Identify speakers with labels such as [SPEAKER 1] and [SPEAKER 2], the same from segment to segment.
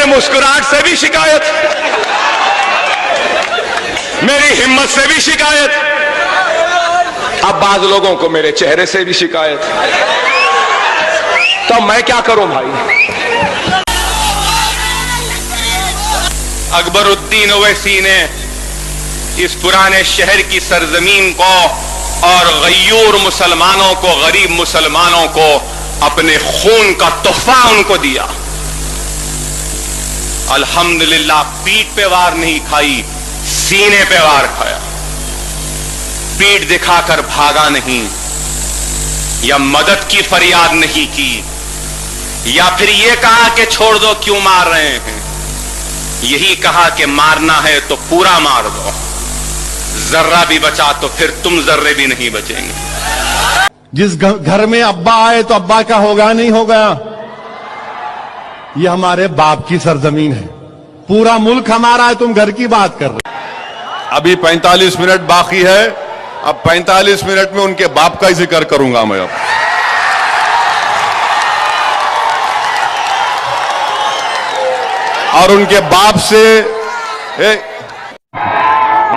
[SPEAKER 1] मुस्कुराहट से भी शिकायत, मेरी हिम्मत से भी शिकायत, अब बाज लोगों को मेरे चेहरे से भी शिकायत। तो मैं क्या करूं भाई? अकबरुद्दीन ओवैसी ने इस पुराने शहर की सरजमीन को और गयूर मुसलमानों को, गरीब मुसलमानों को अपने खून का तोहफा उनको दिया। अल्हम्दुलिल्लाह पीठ पे वार नहीं खाई, सीने पे वार खाया। पीठ दिखाकर भागा नहीं, या मदद की फरियाद नहीं की, या फिर यह कहा कि छोड़ दो क्यों मार रहे हैं। यही कहा कि मारना है तो पूरा मार दो, जर्रा भी बचा तो फिर तुम जर्रे भी नहीं बचेंगे।
[SPEAKER 2] जिस घर में अब्बा आए तो अब्बा का होगा नहीं होगा। ये हमारे बाप की सरजमीन है, पूरा मुल्क हमारा है, तुम घर की बात कर रहे।
[SPEAKER 3] अभी 45 मिनट बाकी है, अब 45 मिनट में उनके बाप का ही जिक्र करूंगा मैं। अब और उनके बाप से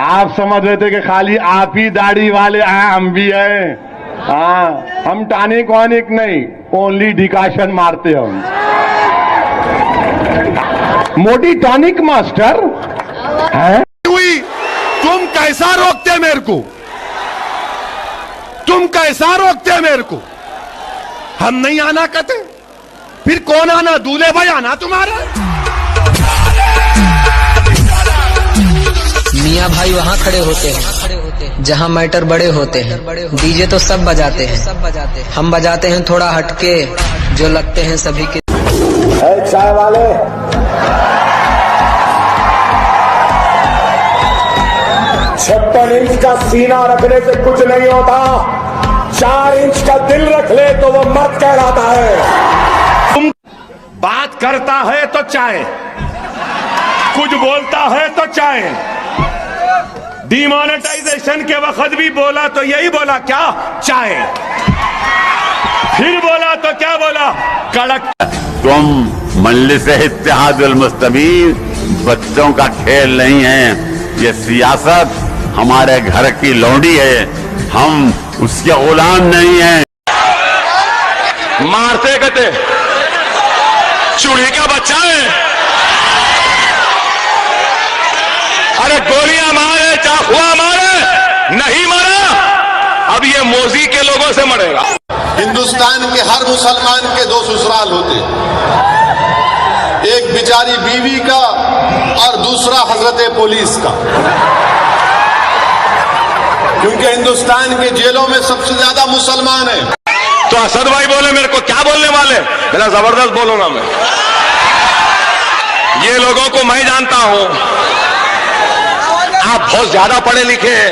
[SPEAKER 2] आप समझ रहे थे कि खाली आप ही दाढ़ी वाले हैं, हम भी हैं। हाँ, हम टॉनिक वॉनिक नहीं, ओनली डिकाशन मारते हम। मोटी टॉनिक मास्टर है।
[SPEAKER 3] तुम कैसा रोकते मेरे को? तुम कैसा रोकते मेरे को? हम नहीं आना कहते, फिर कौन आना? दूल्हे भाई आना तुम्हारा।
[SPEAKER 4] मियाँ भाई वहाँ खड़े होते हैं जहाँ मैटर बड़े होते हैं। डीजे तो सब बजाते हैं, हम बजाते हैं थोड़ा हटके, जो लगते हैं सभी के।
[SPEAKER 5] चाय वाले, 56 इंच का सीना रखने से कुछ नहीं होता, 4 इंच का दिल रख ले तो वो मर्द कहलाता है।
[SPEAKER 1] तुम बात करता है तो चाय, कुछ बोलता है तो चाय। डिमोनेटाइजेशन के वक्त भी बोला तो यही बोला, क्या चाय। फिर बोला तो क्या बोला, कड़क।
[SPEAKER 6] तुम मजलिस-ए-इत्तेहादुल मुस्लिमीन बच्चों का खेल नहीं है। ये सियासत हमारे घर की लौंडी है, हम उसके गुलाम नहीं हैं।
[SPEAKER 1] मारते कहते चूड़ी का बच्चा है। अरे गोलियां मारे, चाकुआ मारे, नहीं मारा, अब ये मोजी के लोगों से मरेगा।
[SPEAKER 3] हिंदुस्तान के हर मुसलमान के 2 ससुराल होते, एक बेचारी बीवी का और दूसरा हजरत पुलिस का, क्योंकि हिंदुस्तान के जेलों में सबसे ज्यादा मुसलमान हैं।
[SPEAKER 1] तो असद भाई बोले मेरे को क्या बोलने वाले, मेरा जबरदस्त बोलूंगा मैं। ये लोगों को मैं जानता हूं, आप बहुत ज्यादा पढ़े लिखे हैं,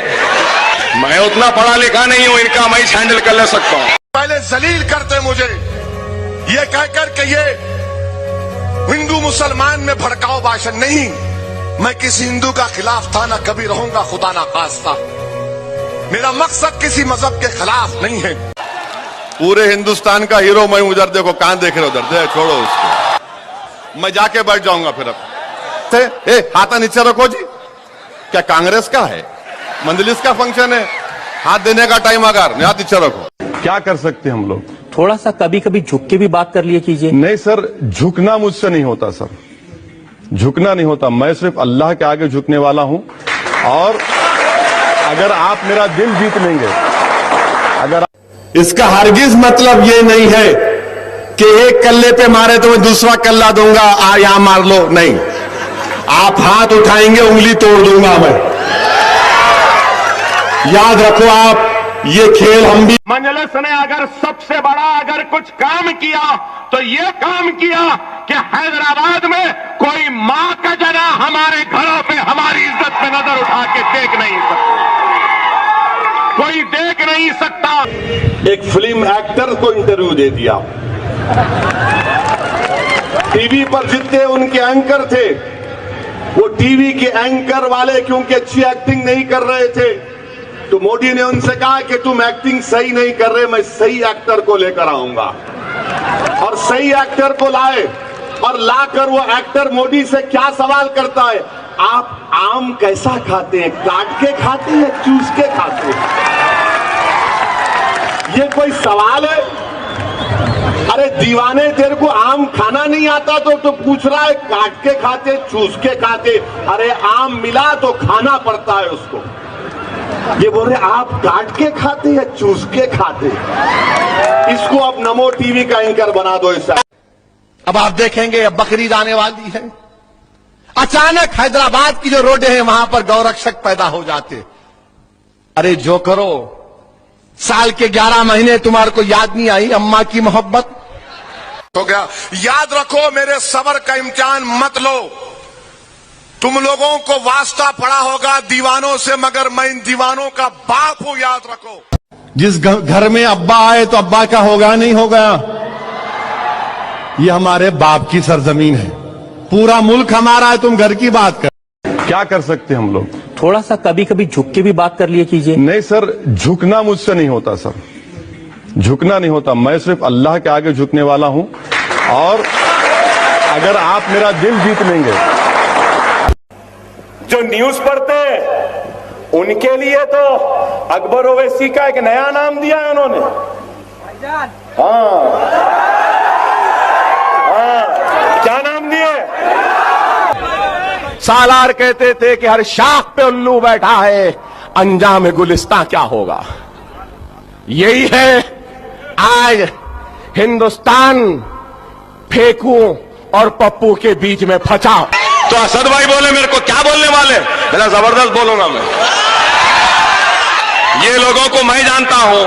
[SPEAKER 1] मैं उतना पढ़ा लिखा नहीं हूं, इनका मैं हैंडल कर ले सकता हूं।
[SPEAKER 3] पहले जलील करते मुझे ये कहकर कि ये हिंदू मुसलमान में भड़काऊ भाषण नहीं, मैं किसी हिंदू का खिलाफ था, ना कभी रहूंगा, खुदा ना खास्ता। मेरा मकसद किसी मजहब के खिलाफ नहीं है। पूरे हिंदुस्तान का हीरो मैं, उधर देखो, कहां देख रहे हो? उधर दे, छोड़ो उसको, मैं जाके बैठ जाऊंगा फिर। अब हाथ नीचे रखो जी। क्या कांग्रेस का है? मंजलिस का फंक्शन है, हाथ देने का टाइम अगर हाथ नीचे रखो।
[SPEAKER 2] क्या कर सकते हैं हम लोग?
[SPEAKER 7] थोड़ा सा कभी कभी झुक के भी बात कर लिया कीजिए।
[SPEAKER 2] नहीं सर, झुकना मुझसे नहीं होता सर, झुकना नहीं होता। मैं सिर्फ अल्लाह के आगे झुकने वाला हूं। और अगर आप मेरा दिल जीत लेंगे, अगर
[SPEAKER 5] इसका हरगिज मतलब ये नहीं है कि एक कल्ले पे मारे तो मैं दूसरा कल्ला दूंगा, यहां मार लो, नहीं। आप हाथ उठाएंगे, उंगली तोड़ दूंगा मैं। याद रखो आप, ये खेल हम भी।
[SPEAKER 1] मजलिस ने अगर सबसे बड़ा अगर कुछ काम किया तो ये काम किया कि हैदराबाद में कोई मां का जना हमारे घरों पे हमारी इज्जत पे नजर उठा के देख नहीं सकता, कोई देख नहीं सकता।
[SPEAKER 5] एक फिल्म एक्टर को इंटरव्यू दे दिया, टीवी पर जितने उनके एंकर थे, वो टीवी के एंकर वाले क्योंकि अच्छी एक्टिंग नहीं कर रहे थे, तो मोदी ने उनसे कहा कि तुम एक्टिंग सही नहीं कर रहे, मैं सही एक्टर को लेकर आऊंगा। और सही एक्टर को लाए, और लाकर वो एक्टर मोदी से क्या सवाल करता है, आप आम कैसा खाते हैं, काट के खाते हैं, चूस के खाते हैं? ये कोई सवाल है? अरे दीवाने, तेरे को आम खाना नहीं आता तो पूछ रहा है काट के खाते, चूस के खाते? अरे आम मिला तो खाना पड़ता है उसको। ये बोल रहे आप काट के खाते या चूस के खाते? इसको अब नमो टीवी का एंकर बना दो इस।
[SPEAKER 8] अब आप देखेंगे अब बकरीद आने वाली है, अचानक हैदराबाद की जो रोडें हैं वहां पर गौरक्षक पैदा हो जाते। अरे जो करो, साल के 11 महीने तुम्हारे को याद नहीं आई अम्मा की मोहब्बत?
[SPEAKER 3] हो गया। याद रखो, मेरे सब्र का इम्तिहान मत लो। तुम लोगों को वास्ता पड़ा होगा दीवानों से, मगर मैं इन दीवानों का बाप हूं, याद रखो।
[SPEAKER 2] जिस घर में अब्बा आए तो अब्बा का होगा नहीं होगा। ये हमारे बाप की सरजमीन है, पूरा मुल्क हमारा है, तुम घर की बात कर। क्या कर सकते हैं हम लोग?
[SPEAKER 7] थोड़ा सा कभी कभी झुक के भी बात कर लिया कीजिए।
[SPEAKER 2] नहीं सर, झुकना मुझसे नहीं होता सर, झुकना नहीं होता। मैं सिर्फ अल्लाह के आगे झुकने वाला हूं, और अगर आप मेरा दिल जीत लेंगे।
[SPEAKER 9] जो न्यूज पढ़ते हैं उनके लिए तो अकबर ओवैसी का एक नया नाम दिया है उन्होंने। हाँ, क्या नाम दिए? सालार कहते थे कि हर शाख पे उल्लू बैठा है, अंजाम गुलिस्तां क्या होगा। यही है आज हिंदुस्तान फेंकू और पप्पू के बीच में फंसा।
[SPEAKER 1] तो असद भाई बोले मेरे को क्या बोलने वाले, मेरा जबरदस्त बोलूंगा मैं। ये लोगों को मैं जानता हूं,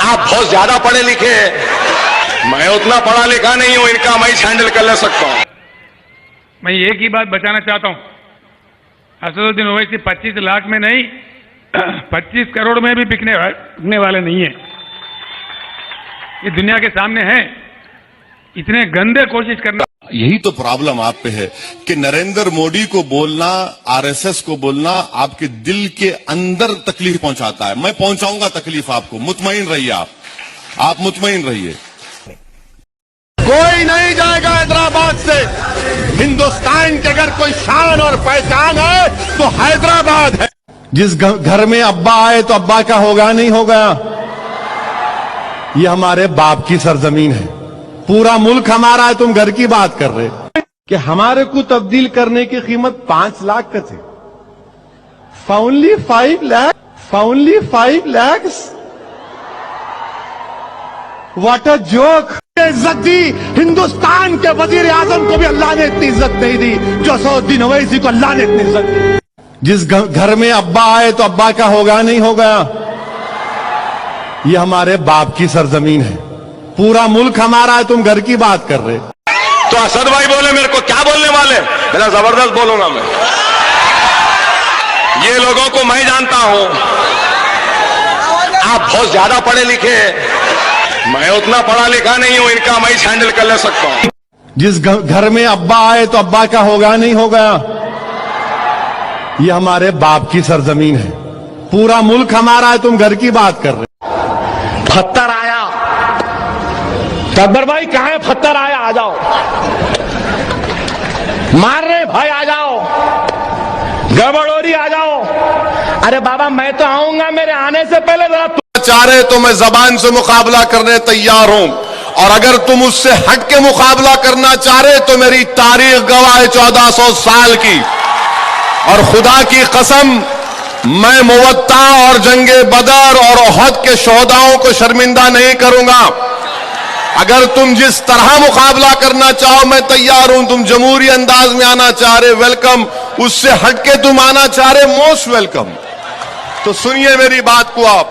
[SPEAKER 1] आप बहुत ज्यादा पढ़े लिखे हैं, मैं उतना पढ़ा लिखा नहीं हूं, इनका मैं हैंडल कर ले सकता हूं।
[SPEAKER 10] मैं एक ही बात बचाना चाहता हूं, असदुद्दीन ओवैसी 25 लाख में नहीं 25 करोड़ में भी बिकने वाले नहीं है। ये दुनिया के सामने है, इतने गंदे कोशिश करना।
[SPEAKER 11] यही तो प्रॉब्लम आप पे है कि नरेंद्र मोदी को बोलना, आरएसएस को बोलना आपके दिल के अंदर तकलीफ पहुंचाता है। मैं पहुंचाऊंगा तकलीफ आपको, मुतमईन रहिए आप मुतमईन रहिए।
[SPEAKER 8] कोई नहीं जाएगा हैदराबाद से। हिंदुस्तान की अगर कोई शान और पहचान है तो हैदराबाद है।
[SPEAKER 2] जिस घर में अब्बा आए तो अब्बा का होगा नहीं होगा। ये हमारे बाप की सरजमीन है, पूरा मुल्क हमारा है, तुम घर की बात कर रहे। कि हमारे को तब्दील करने की कीमत 5 लाख का थी, funnily 5 lakh. What a joke. इज्जत दी हिंदुस्तान के वजीर आजम को भी अल्लाह ने इतनी इज्जत नहीं दी जो असदुद्दीन ओवैसी को अल्लाह ने इतनी इज्जत दी। जिस घर में अब्बा आए तो अब्बा का होगा नहीं होगा। ये हमारे बाप की सरजमीन है, पूरा मुल्क हमारा है, तुम घर की बात कर रहे।
[SPEAKER 1] तो असद भाई बोले मेरे को क्या बोलने वाले, मेरा जबरदस्त बोलूंगा मैं। ये लोगों को मैं जानता हूं, आप बहुत ज्यादा पढ़े लिखे हैं, मैं उतना पढ़ा लिखा नहीं हूं, इनका मैं हैंडल कर ले सकता हूं।
[SPEAKER 2] जिस घर में अब्बा आए तो अब्बा का होगा नहीं होगा। ये हमारे बाप की सरजमीन है, पूरा मुल्क हमारा है, तुम घर की बात कर रहे।
[SPEAKER 8] फत्तर आया, अकबर भाई कहां है? फत्तर आया, आ जाओ। मार रहे भाई, आ जाओ। गड़बड़ोरी, आ जाओ। अरे बाबा मैं तो आऊंगा, मेरे आने से पहले जरा
[SPEAKER 11] चाह रहे तो मैं जबान से मुकाबला करने तैयार हूं, और अगर तुम उससे हट के मुकाबला करना चाह रहे तो मेरी तारीख गवाह है 1400 साल की, और खुदा की कसम मैं मुवत्ता और जंगे बदर और ओहद के शोहदाओं को शर्मिंदा नहीं करूंगा। अगर तुम जिस तरह मुकाबला करना चाहो मैं तैयार हूं। तुम जमहूरी अंदाज में आना चाह रहे, वेलकम। उससे हटके तुम आना चाह रहे, मोस्ट वेलकम। तो सुनिए मेरी बात को आप।